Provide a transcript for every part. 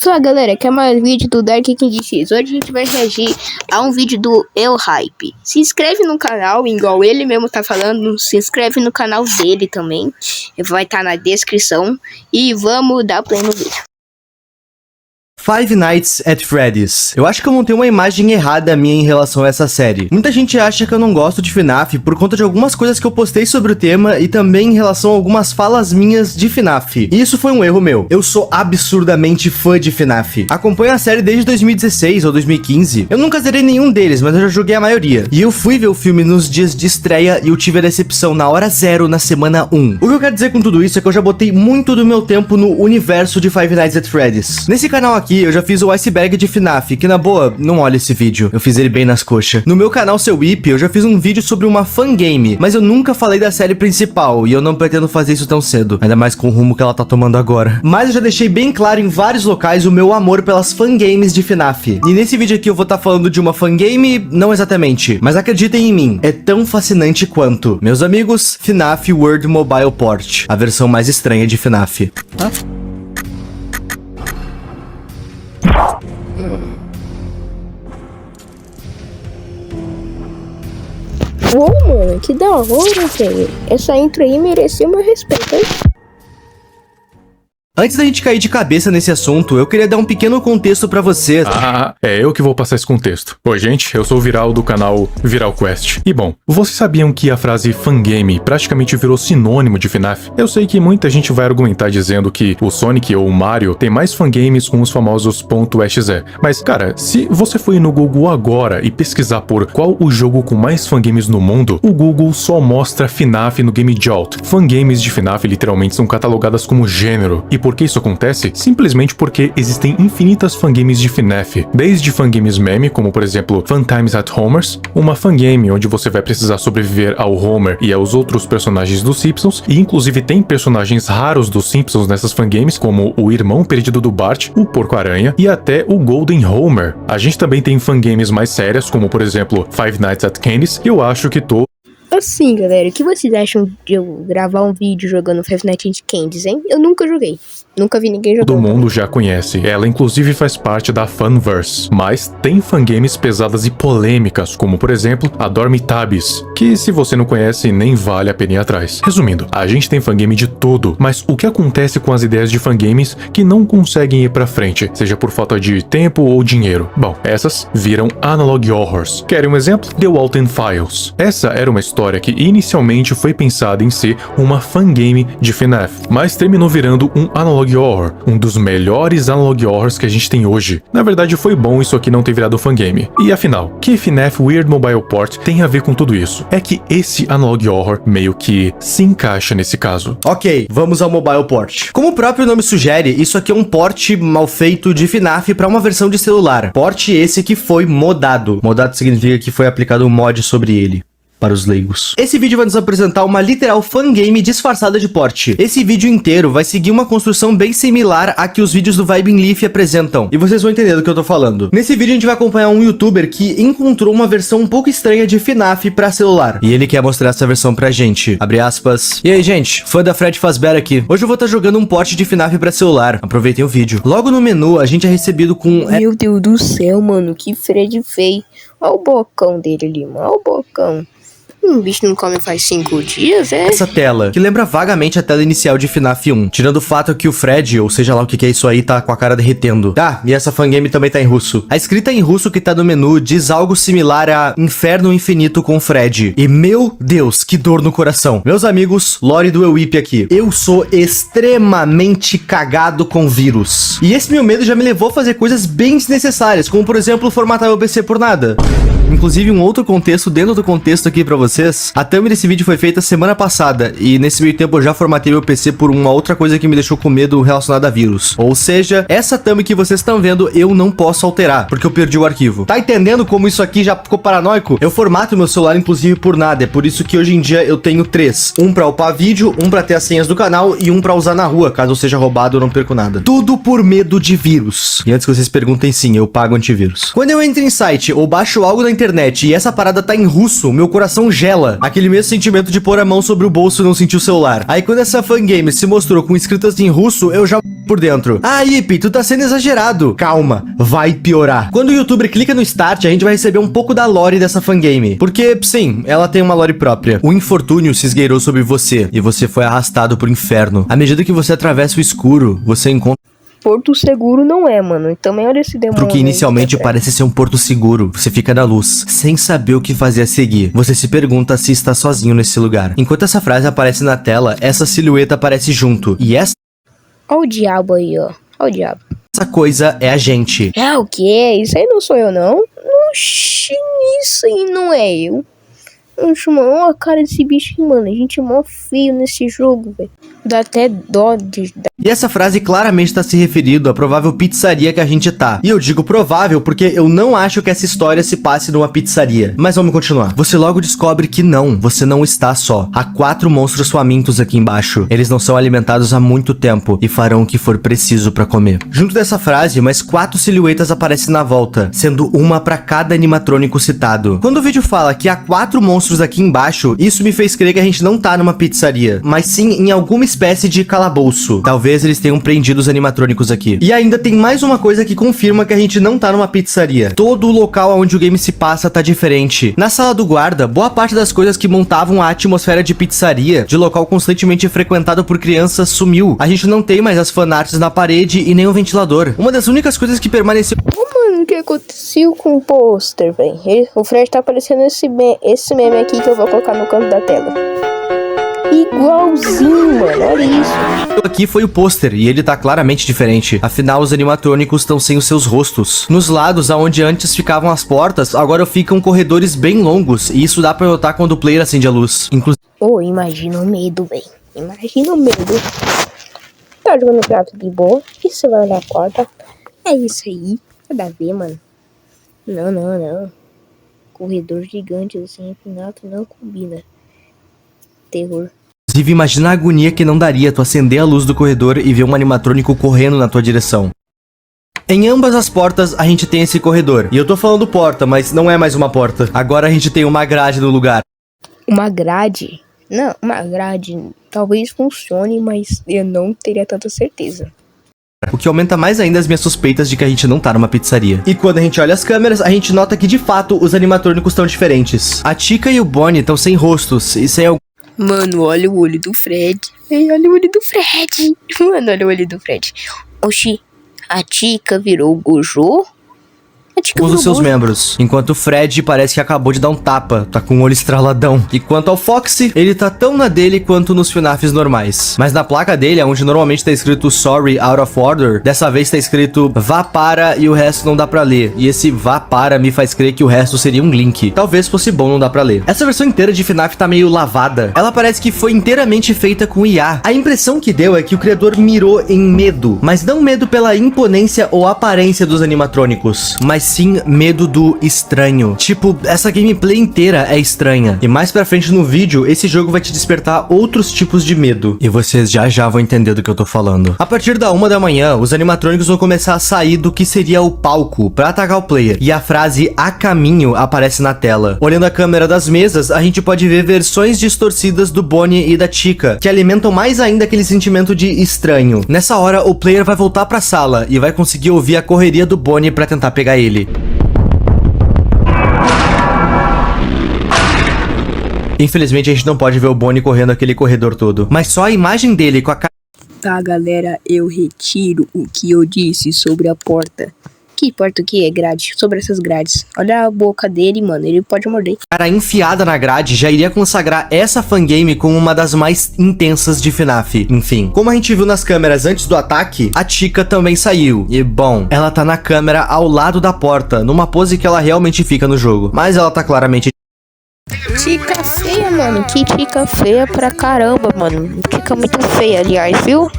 Fala galera, aqui é mais um vídeo do Dark King X. Hoje a gente vai reagir a um vídeo do El Hype. Se inscreve no canal, igual ele mesmo tá falando, se inscreve no canal dele também. Vai estar na descrição. E vamos dar play no vídeo. Five Nights at Freddy's. Eu acho que eu montei uma imagem errada minha em relação a essa série. Muita gente acha que eu não gosto de FNAF por conta de algumas coisas que eu postei sobre o tema e também em relação a algumas falas minhas de FNAF. E isso foi um erro meu. Eu sou absurdamente fã de FNAF. Acompanho a série desde 2016 ou 2015. Eu nunca zerei nenhum deles, mas eu já joguei a maioria. E eu fui ver o filme nos dias de estreia e eu tive a decepção na hora 0 na semana 1. O que eu quero dizer com tudo isso é que eu já botei muito do meu tempo no universo de Five Nights at Freddy's. Nesse canal aqui, eu já fiz o iceberg de FNAF, que na boa, não olha esse vídeo. Eu fiz ele bem nas coxas. No meu canal Seu Whip, eu já fiz um vídeo sobre uma fangame, mas eu nunca falei da série principal, e eu não pretendo fazer isso tão cedo. Ainda mais com o rumo que ela tá tomando agora. Mas eu já deixei bem claro em vários locais o meu amor pelas fangames de FNAF. E nesse vídeo aqui eu vou estar falando de uma fangame, não exatamente, mas acreditem em mim, é tão fascinante quanto. Meus amigos, FNAF World Mobile Port, a versão mais estranha de FNAF. Uou, mano, que da hora, velho. Essa intro aí merecia meu respeito, hein? Antes da gente cair de cabeça nesse assunto, eu queria dar um pequeno contexto pra vocês. É eu que vou passar esse contexto. Oi, gente, eu sou o Viral do canal Viral Quest. E bom, vocês sabiam que a frase fangame praticamente virou sinônimo de FNAF? Eu sei que muita gente vai argumentar dizendo que o Sonic ou o Mario tem mais fangames com os famosos .exe. Mas, cara, se você for ir no Google agora e pesquisar por qual o jogo com mais fangames no mundo, o Google só mostra FNAF no Game Jolt. Fangames de FNAF literalmente são catalogadas como gênero. E por que isso acontece? Simplesmente porque existem infinitas fangames de FNAF, desde fangames meme, como por exemplo Funtimes at Homer's, uma fangame onde você vai precisar sobreviver ao Homer e aos outros personagens dos Simpsons, e inclusive tem personagens raros dos Simpsons nessas fangames, como o irmão perdido do Bart, o Porco-Aranha e até o Golden Homer. A gente também tem fangames mais sérias, como por exemplo Five Nights at Candy's, que eu acho que Assim, galera, o que vocês acham de eu gravar um vídeo jogando Five Nights at Candy's, hein? Eu nunca joguei. Nunca vi ninguém jogando. Todo mundo já conhece. Ela inclusive faz parte da Fanverse. Mas tem fangames pesadas e polêmicas, como por exemplo a Dormitabis, que se você não conhece nem vale a pena ir atrás. Resumindo, a gente tem fangame de tudo, mas o que acontece com as ideias de fangames que não conseguem ir pra frente, seja por falta de tempo ou dinheiro? Bom, essas viram analog horrors. Querem um exemplo? The Walton Files. Essa era uma história que inicialmente foi pensada em ser uma fangame de FNAF, mas terminou virando um analog horror, um dos melhores analog horrors que a gente tem hoje. Na verdade foi bom isso aqui não ter virado fangame. E afinal, que FNAF Weird Mobile Port tem a ver com tudo isso? É que esse analog horror meio que se encaixa nesse caso. Ok, vamos ao Mobile Port. Como o próprio nome sugere, isso aqui é um port mal feito de FNAF para uma versão de celular. Port esse que foi modado. Modado significa que foi aplicado um mod sobre ele. Para os leigos. Esse vídeo vai nos apresentar uma literal fangame disfarçada de port. Esse vídeo inteiro vai seguir uma construção bem similar à que os vídeos do Vibing Leaf apresentam. E vocês vão entender do que eu tô falando. Nesse vídeo a gente vai acompanhar um youtuber que encontrou uma versão um pouco estranha de FNAF pra celular. E ele quer mostrar essa versão pra gente. Abre aspas. E aí, gente? Fã da Fred Fazbear aqui. Hoje eu vou estar jogando um port de FNAF pra celular. Aproveitem o vídeo. Logo no menu, a gente é recebido com... Meu Deus do céu, mano. Que Fred feio. Olha o bocão dele ali, mano. Olha o bocão. Um bicho não come faz 5 dias, é? Essa tela, que lembra vagamente a tela inicial de FNAF 1, tirando o fato que o Fred, ou seja lá o que é isso aí, tá com a cara derretendo. Ah, e essa fangame também tá em russo. A escrita em russo que tá no menu diz algo similar a Inferno Infinito com Fred. E meu Deus, que dor no coração. Meus amigos, Lore do Ewip aqui. Eu sou extremamente cagado com vírus. E esse meu medo já me levou a fazer coisas bem desnecessárias, como por exemplo, formatar meu PC por nada. Inclusive um outro contexto dentro do contexto aqui pra vocês. A thumb desse vídeo foi feita semana passada e nesse meio tempo eu já formatei meu PC por uma outra coisa que me deixou com medo relacionada a vírus. Ou seja, essa thumb que vocês estão vendo eu não posso alterar, porque eu perdi o arquivo. Tá entendendo como isso aqui já ficou paranoico? Eu formato meu celular inclusive por nada, é por isso que hoje em dia eu tenho 3. Um pra upar vídeo, um pra ter as senhas do canal e um pra usar na rua, caso eu seja roubado eu não perco nada. Tudo por medo de vírus. E antes que vocês perguntem, sim, eu pago antivírus. Quando eu entro em site ou baixo algo na internet e essa parada tá em russo, meu coração gela. Aquele mesmo sentimento de pôr a mão sobre o bolso e não sentir o celular. Aí quando essa fangame se mostrou com escritas em russo, eu já por dentro. Ah, Ipe, tu tá sendo exagerado. Calma, vai piorar. Quando o youtuber clica no start, a gente vai receber um pouco da lore dessa fangame. Porque, sim, ela tem uma lore própria. O infortúnio se esgueirou sobre você e você foi arrastado pro inferno. À medida que você atravessa o escuro, você encontra Porto Seguro não é, mano. E também olha esse demônio. porque inicialmente parece ser um porto seguro. Você fica na luz, sem saber o que fazer a seguir. Você se pergunta se está sozinho nesse lugar. Enquanto essa frase aparece na tela, essa silhueta aparece junto. E essa Olha o diabo aí, ó. Olha o diabo. coisa é a gente. É o quê? Isso aí não sou eu, não. Oxi, isso aí não é eu. Oxi, mano, olha a cara desse bicho aí, mano. A gente é mó feio nesse jogo, velho. Dá até dó de... E essa frase claramente está se referindo à provável pizzaria que a gente tá. E eu digo provável porque eu não acho que essa história se passe numa pizzaria. Mas vamos continuar. Você logo descobre que não, você não está só. Há 4 monstros famintos aqui embaixo. Eles não são alimentados há muito tempo e farão o que for preciso pra comer. Junto dessa frase, mais 4 silhuetas aparecem na volta, sendo uma pra cada animatrônico citado. Quando o vídeo fala que há 4 monstros aqui embaixo, isso me fez crer que a gente não tá numa pizzaria, mas sim em alguma espécie de calabouço. Talvez eles tenham prendido os animatrônicos aqui. E ainda tem mais uma coisa que confirma que a gente não tá numa pizzaria. Todo o local onde o game se passa tá diferente. Na sala do guarda, boa parte das coisas que montavam a atmosfera de pizzaria, de local constantemente frequentado por crianças, sumiu. A gente não tem mais as fanarts na parede e nem o ventilador. Uma das únicas coisas que permaneceu... Mano, o que aconteceu com o pôster, velho? O Fred tá aparecendo esse meme aqui que eu vou colocar no canto da tela. Igualzinho, mano, olha isso. Aqui foi o pôster e ele tá claramente diferente. Afinal, os animatrônicos estão sem os seus rostos. Nos lados, aonde antes ficavam as portas, agora ficam corredores bem longos. E isso dá pra notar quando o player acende a luz. Inclusive... Oh, imagina o medo, velho. Imagina o medo. Tá jogando gato de boa. E você vai olhar a porta. É isso aí. Nada a ver, mano. Não. Corredor gigante assim, afinal, não combina. Terror. Inclusive, imagina a agonia que não daria tu acender a luz do corredor e ver um animatrônico correndo na tua direção. Em ambas as portas, a gente tem esse corredor. E eu tô falando porta, mas não é mais uma porta. Agora a gente tem uma grade no lugar. Uma grade? Não, uma grade talvez funcione, mas eu não teria tanta certeza. O que aumenta mais ainda as minhas suspeitas de que a gente não tá numa pizzaria. E quando a gente olha as câmeras, a gente nota que de fato os animatrônicos estão diferentes. A Chica e o Bonnie estão sem rostos e sem algum... Mano, olha o olho do Fred. Ei, olha o olho do Fred. Mano, olha o olho do Fred. Oxi, a Chica virou o Gojo? Os seus membros, enquanto o Fred parece que acabou de dar um tapa, tá com um olho estraladão. E quanto ao Foxy, ele tá tão na dele quanto nos FNAFs normais. Mas na placa dele, onde normalmente tá escrito Sorry, Out of Order, dessa vez tá escrito Vá para e o resto não dá pra ler. E esse Vá para me faz crer que o resto seria um link. Talvez fosse bom não dá pra ler. Essa versão inteira de FNAF tá meio lavada. Ela parece que foi inteiramente feita com IA. A impressão que deu é que o criador mirou em medo, mas não medo pela imponência ou aparência dos animatrônicos, mas sim medo do estranho. Tipo, essa gameplay inteira é estranha. E mais pra frente no vídeo, esse jogo vai te despertar outros tipos de medo. E vocês já vão entender do que eu tô falando. A partir da 1 da manhã, os animatrônicos vão começar a sair do que seria o palco pra atacar o player. E a frase "a caminho" aparece na tela. Olhando a câmera das mesas, a gente pode ver versões distorcidas do Bonnie e da Chica, que alimentam mais ainda aquele sentimento de estranho. Nessa hora, o player vai voltar pra sala e vai conseguir ouvir a correria do Bonnie pra tentar pegar ele. Infelizmente, a gente não pode ver o Bonnie correndo aquele corredor todo, mas só a imagem dele com a cara... Tá, galera, eu retiro o que eu disse sobre a porta. Que porta o que é grade? Sobre essas grades. Olha a boca dele, mano, ele pode morder. Cara enfiada na grade já iria consagrar essa fangame como uma das mais intensas de FNAF. Enfim, como a gente viu nas câmeras antes do ataque, a Chica também saiu. E bom, ela tá na câmera ao lado da porta, numa pose que ela realmente fica no jogo. Mas ela tá claramente... Chica feia, mano. Que Chica feia pra caramba, mano. Chica muito feia, aliás, viu?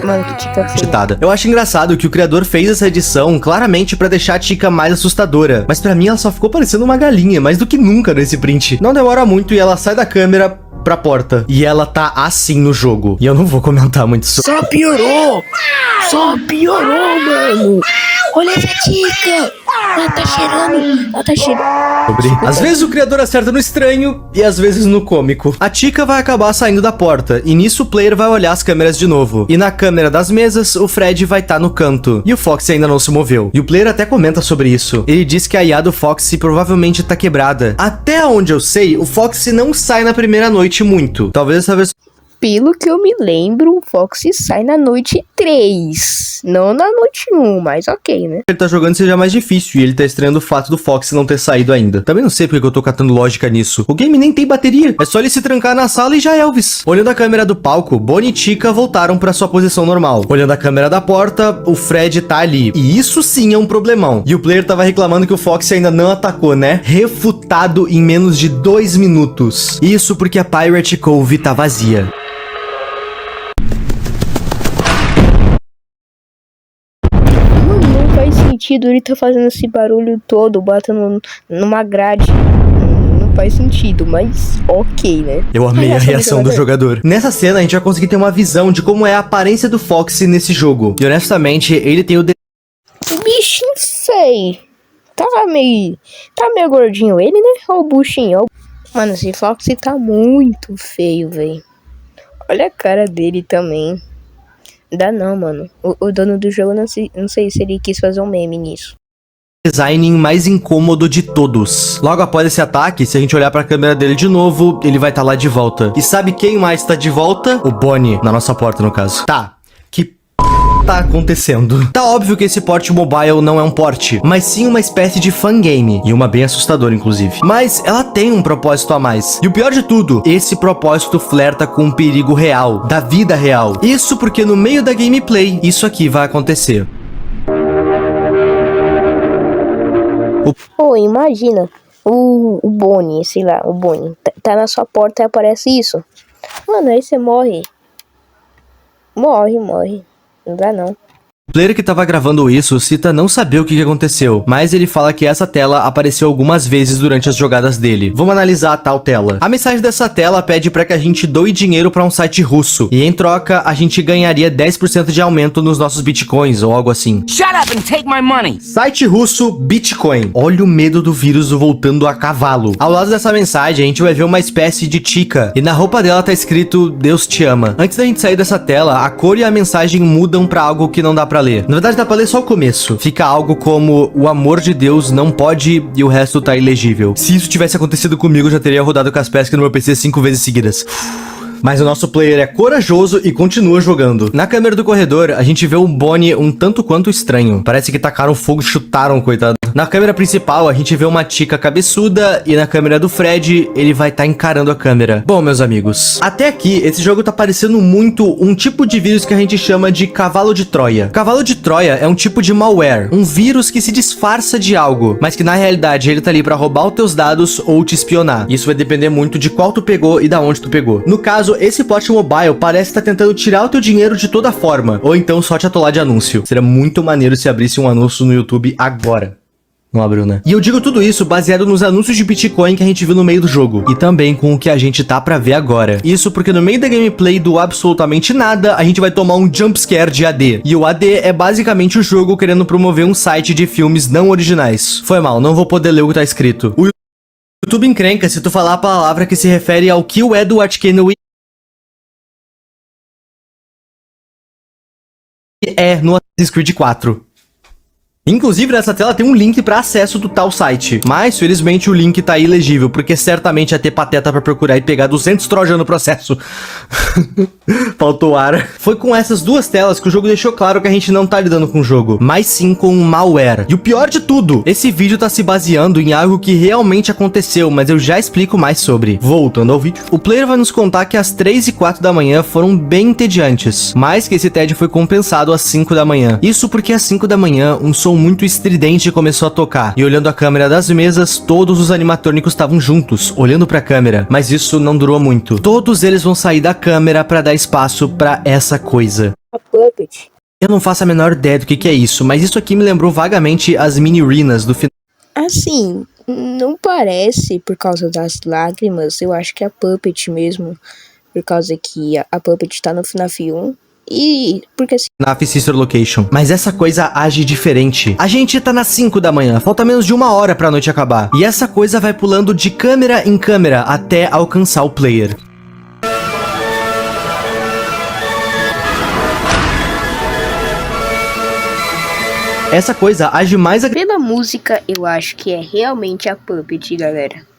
Mano, que Chica feia. Eu acho engraçado que o criador fez essa edição claramente pra deixar a Chica mais assustadora. Mas pra mim ela só ficou parecendo uma galinha, mais do que nunca nesse print. Não demora muito e ela sai da câmera pra porta. E ela tá assim no jogo. E eu não vou comentar muito sobre... Só piorou! Só piorou, mano! Olha essa Chica! Ela tá cheirando! Ela tá cheirando! Às vezes o criador acerta no estranho e às vezes no cômico. A Chica vai acabar saindo da porta e nisso o player vai olhar as câmeras de novo. E na câmera das mesas, o Fred vai estar no canto. E o Foxy ainda não se moveu. E o player até comenta sobre isso. Ele diz que a IA do Foxy provavelmente tá quebrada. Até onde eu sei, o Foxy não sai na primeira noite muito. Talvez essa versão... Pelo que eu me lembro, o Foxy sai na noite 3. Não na noite 1, mas ok, né? ele tá jogando seja mais difícil e ele tá estranhando o fato do Foxy não ter saído ainda. Também não sei porque eu tô catando lógica nisso. O game nem tem bateria. É só ele se trancar na sala e já é Elvis. Olhando a câmera do palco, Bonnie e Chica voltaram pra sua posição normal. Olhando a câmera da porta, o Fred tá ali. E isso sim é um problemão. E o player tava reclamando que o Foxy ainda não atacou, né? Refutado em menos de 2 minutos. Isso porque a Pirate Cove tá vazia. Não faz sentido ele tá fazendo esse barulho todo, batendo numa grade. Não faz sentido, mas ok, né? Eu amei a reação do jogador. Nessa cena, a gente vai conseguir ter uma visão de como é a aparência do Foxy nesse jogo. E honestamente, ele tem o... O bichinho sei. Tá meio gordinho ele, né? Olha o buchinho. Mano, esse Foxy tá muito feio, velho. Olha a cara dele também. Dá não, mano. O dono do jogo, não sei se ele quis fazer um meme nisso. Design mais incômodo de todos. Logo após esse ataque, se a gente olhar pra câmera dele de novo, ele vai estar lá de volta. E sabe quem mais tá de volta? O Bonnie, na nossa porta no caso. Tá, que tá acontecendo? Tá óbvio que esse port mobile não é um port, mas sim uma espécie de fangame, e uma bem assustadora inclusive. Mas ela tem um propósito a mais. E o pior de tudo, esse propósito flerta com um perigo real, da vida real. Isso porque no meio da gameplay, isso aqui vai acontecer. Pô, imagina, o Bonnie, sei lá, o Bonnie, tá na sua porta e aparece isso. Mano, aí você morre. Morre. Não dá não. O player que tava gravando isso cita não saber o que aconteceu, mas ele fala que essa tela apareceu algumas vezes durante as jogadas dele. Vamos analisar a tal tela. A mensagem dessa tela pede para que a gente doe dinheiro para um site russo, e em troca a gente ganharia 10% de aumento nos nossos bitcoins ou algo assim. Shut up and take my money! Site russo Bitcoin. Olha o medo do vírus voltando a cavalo. Ao lado dessa mensagem a gente vai ver uma espécie de Chica, e na roupa dela tá escrito Deus te ama. Antes da gente sair dessa tela, a cor e a mensagem mudam para algo que não dá pra ler. Na verdade dá pra ler só o começo. Fica algo como o amor de Deus não pode e o resto tá ilegível. Se isso tivesse acontecido comigo, eu já teria rodado Kaspersky no meu PC 5 vezes seguidas. Mas o nosso player é corajoso e continua jogando. Na câmera do corredor, a gente vê o Bonnie um tanto quanto estranho. Parece que tacaram fogo e chutaram, coitado. Na câmera principal, a gente vê uma Chica cabeçuda e na câmera do Fred, ele vai estar encarando a câmera. Bom, meus amigos, até aqui, esse jogo tá parecendo muito um tipo de vírus que a gente chama de cavalo de Troia. Cavalo de Troia é um tipo de malware, um vírus que se disfarça de algo, mas que na realidade ele tá ali pra roubar os teus dados ou te espionar. Isso vai depender muito de qual tu pegou e da onde tu pegou. No caso, esse port mobile parece estar tentando tirar o teu dinheiro de toda forma, ou então só te atolar de anúncio. Seria muito maneiro se abrisse um anúncio no YouTube agora. Não abriu, né? E eu digo tudo isso baseado nos anúncios de Bitcoin que a gente viu no meio do jogo. E também com o que a gente tá pra ver agora. Isso porque no meio da gameplay do absolutamente nada, a gente vai tomar um jumpscare de AD. E o AD é basicamente o jogo querendo promover um site de filmes não originais. Foi mal, não vou poder ler o que tá escrito. O YouTube encrenca se tu falar a palavra que se refere ao que o Edward Kenway é no Assassin's Creed 4. Inclusive, nessa tela tem um link para acesso do tal site, mas felizmente o link tá ilegível, porque certamente ia ter pateta para procurar e pegar 200 trojan no processo. Faltou ar. Foi com essas duas telas que o jogo deixou claro que a gente não tá lidando com o jogo, mas sim com um malware. E o pior de tudo, esse vídeo tá se baseando em algo que realmente aconteceu, mas eu já explico mais sobre. Voltando ao vídeo, o player vai nos contar que as 3 e 4 da manhã foram bem entediantes, mas que esse tédio foi compensado às 5 da manhã. Isso porque às 5 da manhã, um som muito estridente começou a tocar, e olhando a câmera das mesas, todos os animatrônicos estavam juntos, olhando pra câmera, mas isso não durou muito. Todos eles vão sair da câmera pra dar espaço pra essa coisa. A Puppet. Eu não faço a menor ideia do que é isso, mas isso aqui me lembrou vagamente as mini-arenas do final. Assim, não parece por causa das lágrimas, eu acho que é a Puppet mesmo, por causa que a Puppet tá no FNAF 1 E porque assim, FNAF Sister Location. Mas essa coisa age diferente. A gente tá nas 5 da manhã, falta menos de 1 hora pra noite acabar. E essa coisa vai pulando de câmera em câmera até alcançar o player. Essa coisa age mais pela música, eu acho que é realmente a Puppet, galera.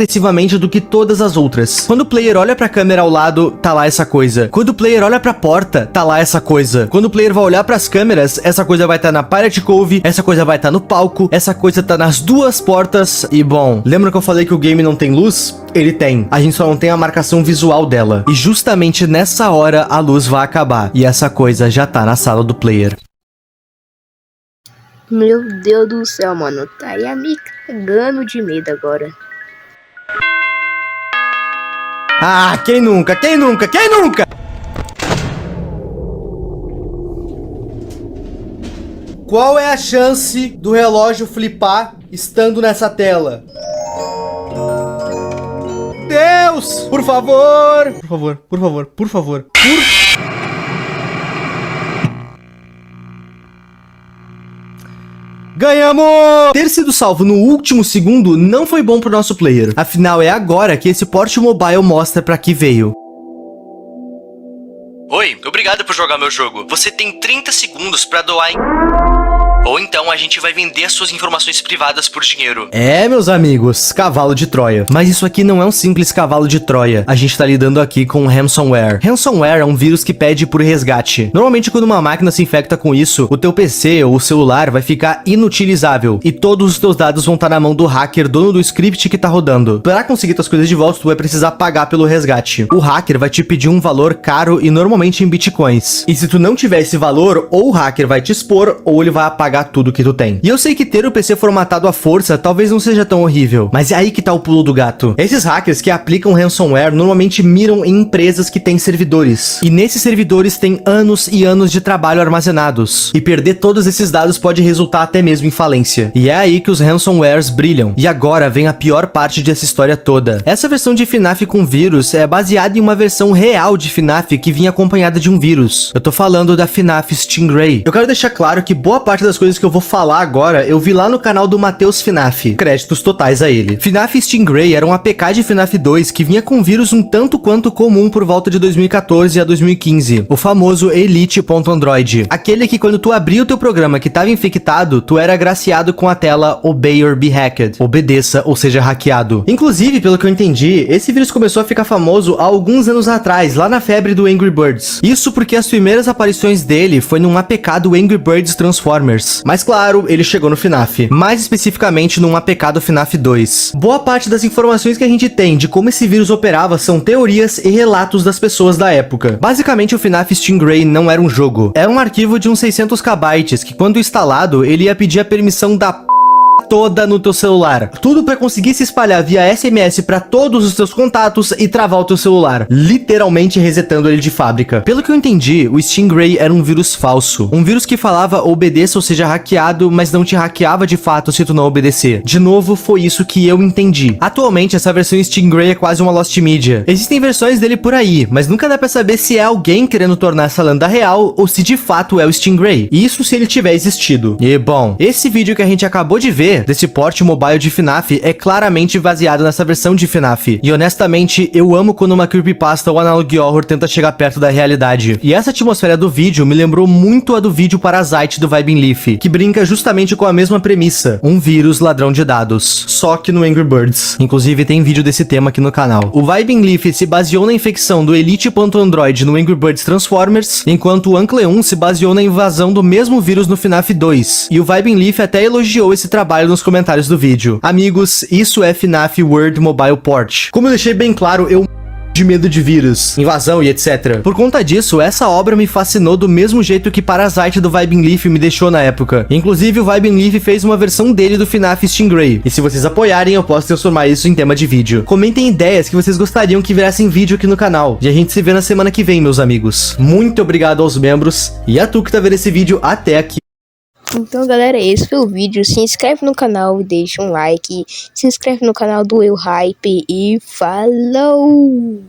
agressivamente do que todas as outras. Quando o player olha pra câmera ao lado, tá lá essa coisa. Quando o player olha pra porta, tá lá essa coisa. Quando o player vai olhar pras câmeras, essa coisa vai estar na Pirate Cove, essa coisa vai estar no palco, essa coisa tá nas duas portas. E bom, lembra que eu falei que o game não tem luz? Ele tem. A gente só não tem a marcação visual dela. E justamente nessa hora a luz vai acabar. E essa coisa já tá na sala do player. Meu Deus do céu, mano. Tá aí me cagando de medo agora. Ah, quem nunca? Quem nunca? Quem nunca? Qual é a chance do relógio flipar estando nessa tela? Deus! Por favor! Por favor, por favor, por favor. Ganhamos! Ter sido salvo no último segundo não foi bom pro nosso player. Afinal, é agora que esse porte mobile mostra pra que veio. Oi, obrigado por jogar meu jogo. Você tem 30 segundos pra doar em... Ou então a gente vai vender as suas informações privadas por dinheiro. É, meus amigos, cavalo de Troia. Mas isso aqui não é um simples cavalo de Troia. A gente tá lidando aqui com ransomware. Ransomware é um vírus que pede por resgate. Normalmente, quando uma máquina se infecta com isso, o teu PC ou o celular vai ficar inutilizável. E todos os teus dados vão estar na mão do hacker, dono do script que tá rodando. Para conseguir tuas coisas de volta, tu vai precisar pagar pelo resgate. O hacker vai te pedir um valor caro e normalmente em bitcoins. E se tu não tiver esse valor, ou o hacker vai te expor, ou ele vai apagar tudo que tu tem. E eu sei que ter o PC formatado à força talvez não seja tão horrível, mas é aí que tá o pulo do gato. Esses hackers que aplicam ransomware normalmente miram em empresas que têm servidores. E nesses servidores tem anos e anos de trabalho armazenados. E perder todos esses dados pode resultar até mesmo em falência. E é aí que os ransomwares brilham. E agora vem a pior parte dessa história toda. Essa versão de FNAF com vírus é baseada em uma versão real de FNAF que vinha acompanhada de um vírus. Eu tô falando da FNAF Stingray. Eu quero deixar claro que boa parte das coisas que eu vou falar agora, eu vi lá no canal do Matheus FNAF. Créditos totais a ele. FNAF Stingray era um APK de FNAF 2 que vinha com vírus um tanto quanto comum por volta de 2014 a 2015. O famoso Elite.Android. Aquele que quando tu abria o teu programa que estava infectado, tu era agraciado com a tela Obey or be hacked. Obedeça ou seja hackeado. Inclusive, pelo que eu entendi, esse vírus começou a ficar famoso há alguns anos atrás, lá na febre do Angry Birds. Isso porque as primeiras aparições dele foi num APK do Angry Birds Transformers. Mas claro, ele chegou no FNAF. Mais especificamente num APK do FNAF 2. Boa parte das informações que a gente tem de como esse vírus operava são teorias e relatos das pessoas da época. Basicamente, o FNAF Stingray não era um jogo. Era um arquivo de uns 600 KB que quando instalado, ele ia pedir a permissão da toda no teu celular. Tudo para conseguir se espalhar via SMS para todos os teus contatos e travar o teu celular, literalmente resetando ele de fábrica. Pelo que eu entendi, o Stingray era um vírus falso. Um vírus que falava obedeça ou seja hackeado, mas não te hackeava de fato se tu não obedecer. De novo, foi isso que eu entendi. Atualmente, essa versão Stingray é quase uma lost media. Existem versões dele por aí, mas nunca dá pra saber se é alguém querendo tornar essa lenda real ou se de fato é o Stingray. Isso se ele tiver existido. E bom, esse vídeo que a gente acabou de ver desse porte mobile de FNAF é claramente baseado nessa versão de FNAF. E honestamente, eu amo quando uma creepypasta ou analog horror tenta chegar perto da realidade. E essa atmosfera do vídeo me lembrou muito a do vídeo Parasite do Vibing Leaf, que brinca justamente com a mesma premissa, um vírus ladrão de dados, só que no Angry Birds. Inclusive tem vídeo desse tema aqui no canal. O Vibing Leaf se baseou na infecção do Elite.Android no Angry Birds Transformers, enquanto o Uncle1 se baseou na invasão do mesmo vírus no FNAF 2. E o Vibing Leaf até elogiou esse trabalho nos comentários do vídeo. Amigos, isso é FNAF World Mobile Port. Como eu deixei bem claro, eu de medo de vírus, invasão e etc. Por conta disso, essa obra me fascinou do mesmo jeito que Parasite do Vibing Leaf me deixou na época. Inclusive, o Vibing Leaf fez uma versão dele do FNAF Stingray. E se vocês apoiarem, eu posso transformar isso em tema de vídeo. Comentem ideias que vocês gostariam que virassem vídeo aqui no canal. E a gente se vê na semana que vem, meus amigos. Muito obrigado aos membros e a tu que tá vendo esse vídeo até aqui. Então, galera, esse foi o vídeo. Se inscreve no canal e deixa um like. Se inscreve no canal do Eu Hype e falou!